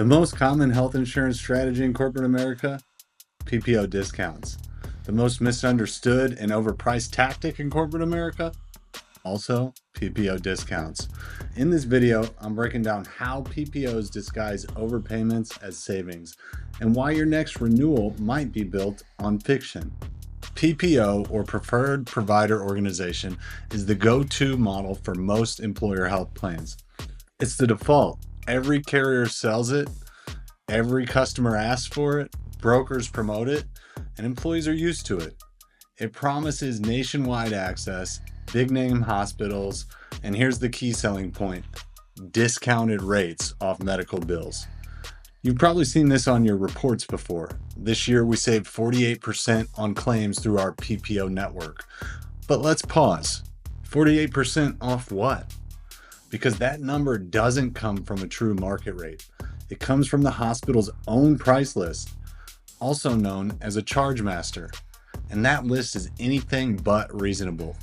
The most common health insurance strategy in corporate America, PPO discounts. The most misunderstood and overpriced tactic in corporate America, also PPO discounts. In this video, I'm breaking down how PPOs disguise overpayments as savings and why your next renewal might be built on fiction. PPO, or Preferred Provider Organization, is the go-to model for most employer health plans. It's the default. Every carrier sells it, every customer asks for it, brokers promote it, and employees are used to it. It promises nationwide access, big name hospitals, and here's the key selling point: discounted rates off medical bills. You've probably seen this on your reports before. This year we saved 48% on claims through our PPO network. But let's pause. 48% off what? Because that number doesn't come from a true market rate. It comes from the hospital's own price list, also known as a Chargemaster. And that list is anything but reasonable.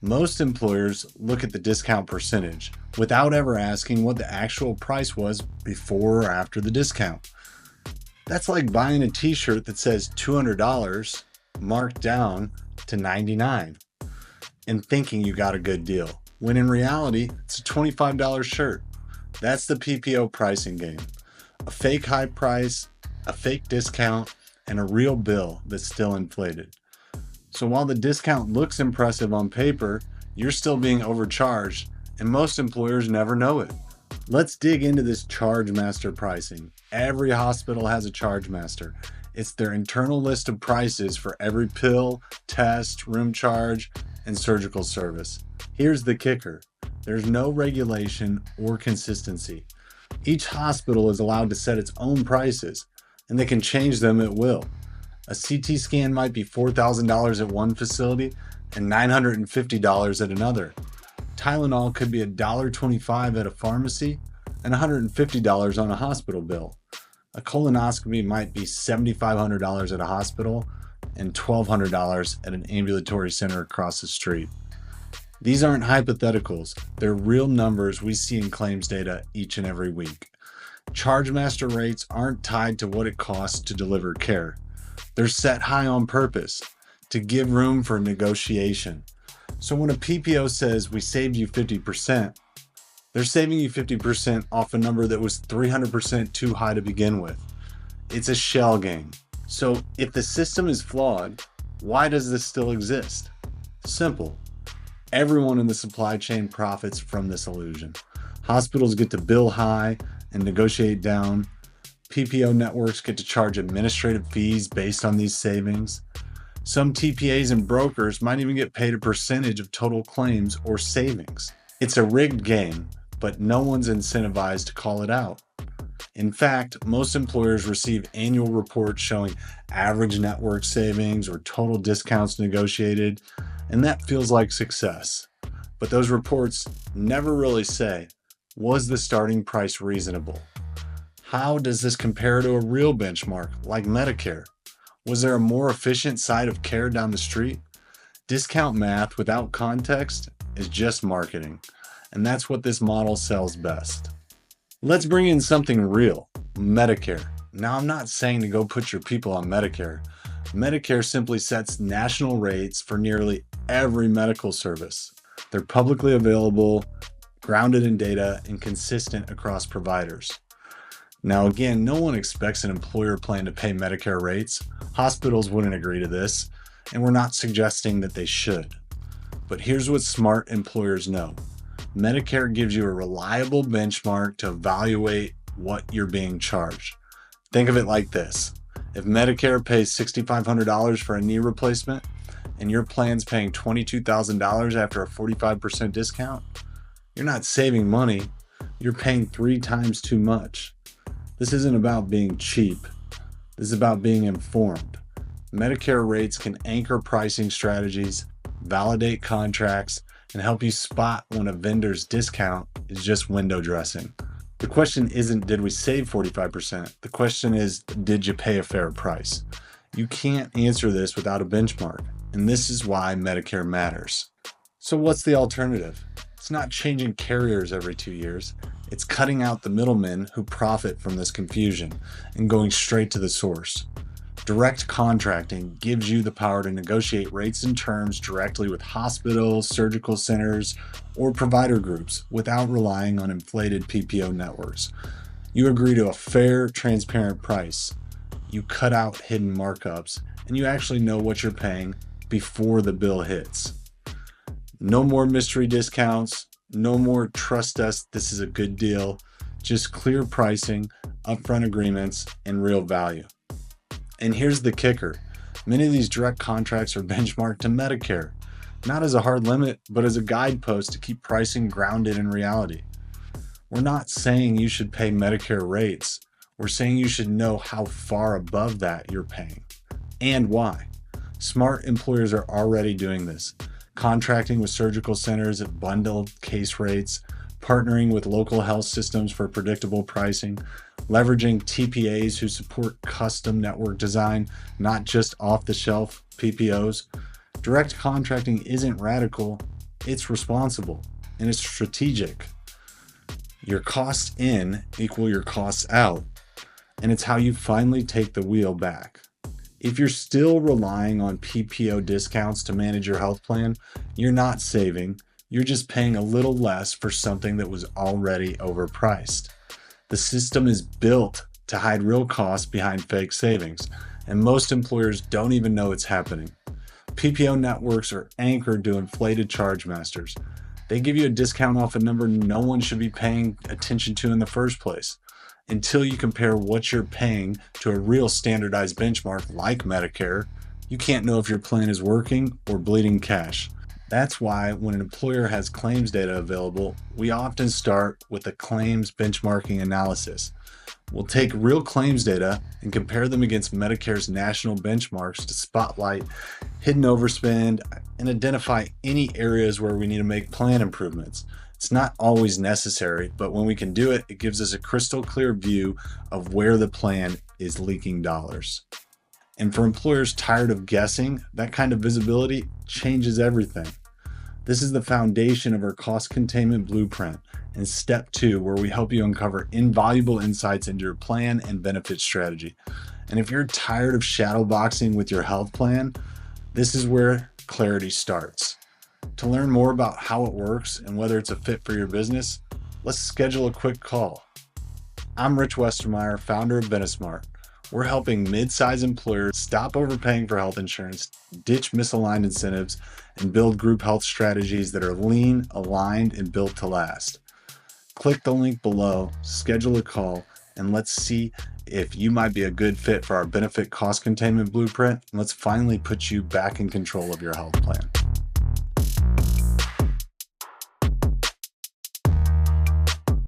Most employers look at the discount percentage without ever asking what the actual price was before or after the discount. That's like buying a t-shirt that says $200 marked down to $99 and thinking you got a good deal, when in reality, it's a $25 shirt. That's the PPO pricing game. A fake high price, a fake discount, and a real bill that's still inflated. So while the discount looks impressive on paper, you're still being overcharged, and most employers never know it. Let's dig into this Chargemaster pricing. Every hospital has a Chargemaster. It's their internal list of prices for every pill, test, room charge, and surgical service. Here's the kicker: there's no regulation or consistency. Each hospital is allowed to set its own prices, and they can change them at will. A CT scan might be $4,000 at one facility and $950 at another. Tylenol could be $1.25 at a pharmacy and $150 on a hospital bill. A colonoscopy might be $7,500 at a hospital and $1,200 at an ambulatory center across the street. These aren't hypotheticals. They're real numbers we see in claims data each and every week. Chargemaster rates aren't tied to what it costs to deliver care. They're set high on purpose to give room for negotiation. So when a PPO says we saved you 50%, they're saving you 50% off a number that was 300% too high to begin with. It's a shell game. So if the system is flawed, why does this still exist? Simple. Everyone in the supply chain profits from this illusion. Hospitals get to bill high and negotiate down. PPO networks get to charge administrative fees based on these savings. Some TPAs and brokers might even get paid a percentage of total claims or savings. It's a rigged game, but no one's incentivized to call it out. In fact, most employers receive annual reports showing average network savings or total discounts negotiated, and that feels like success. But those reports never really say, was the starting price reasonable? How does this compare to a real benchmark like Medicare? Was there a more efficient site of care down the street? Discount math without context is just marketing, and that's what this model sells best. Let's bring in something real: Medicare. Now, I'm not saying to go put your people on Medicare. Medicare simply sets national rates for nearly every medical service. They're publicly available, grounded in data, and consistent across providers. Now again, no one expects an employer plan to pay Medicare rates. Hospitals wouldn't agree to this, and we're not suggesting that they should. But here's what smart employers know. Medicare gives you a reliable benchmark to evaluate what you're being charged. Think of it like this: if Medicare pays $6,500 for a knee replacement, and your plan's paying $22,000 after a 45% discount, you're not saving money, you're paying 3 times too much. This isn't about being cheap. This is about being informed. Medicare rates can anchor pricing strategies, validate contracts, and help you spot when a vendor's discount is just window dressing. The question isn't, did we save 45%? The question is, did you pay a fair price? You can't answer this without a benchmark, and this is why Medicare matters. So what's the alternative? It's not changing carriers every 2 years. It's cutting out the middlemen who profit from this confusion and going straight to the source. Direct contracting gives you the power to negotiate rates and terms directly with hospitals, surgical centers, or provider groups without relying on inflated PPO networks. You agree to a fair, transparent price. You cut out hidden markups, and you actually know what you're paying before the bill hits. No more mystery discounts, no more trust us, this is a good deal. Just clear pricing, upfront agreements, and real value. And here's the kicker. Many of these direct contracts are benchmarked to Medicare, not as a hard limit, but as a guidepost to keep pricing grounded in reality. We're not saying you should pay Medicare rates. We're saying you should know how far above that you're paying and why. Smart employers are already doing this, contracting with surgical centers at bundled case rates, partnering with local health systems for predictable pricing, leveraging TPAs who support custom network design, not just off-the-shelf PPOs. Direct contracting isn't radical, it's responsible, and it's strategic. Your costs in equal your costs out, and it's how you finally take the wheel back. If you're still relying on PPO discounts to manage your health plan, you're not saving, you're just paying a little less for something that was already overpriced. The system is built to hide real costs behind fake savings, and most employers don't even know it's happening. PPO networks are anchored to inflated Chargemasters. They give you a discount off a number no one should be paying attention to in the first place. Until you compare what you're paying to a real standardized benchmark like Medicare, you can't know if your plan is working or bleeding cash. That's why when an employer has claims data available, we often start with a claims benchmarking analysis. We'll take real claims data and compare them against Medicare's national benchmarks to spotlight hidden overspend and identify any areas where we need to make plan improvements. It's not always necessary, but when we can do it, it gives us a crystal clear view of where the plan is leaking dollars. And for employers tired of guessing, that kind of visibility changes everything. This is the foundation of our cost containment blueprint and step 2, where we help you uncover invaluable insights into your plan and benefit strategy. And if you're tired of shadowboxing with your health plan, this is where clarity starts. To learn more about how it works and whether it's a fit for your business, let's schedule a quick call. I'm Rich Westermeyer, founder of Benesmart. We're helping mid-size employers stop overpaying for health insurance, ditch misaligned incentives, and build group health strategies that are lean, aligned, and built to last. Click the link below, schedule a call, and let's see if you might be a good fit for our benefit cost containment blueprint. Let's finally put you back in control of your health plan.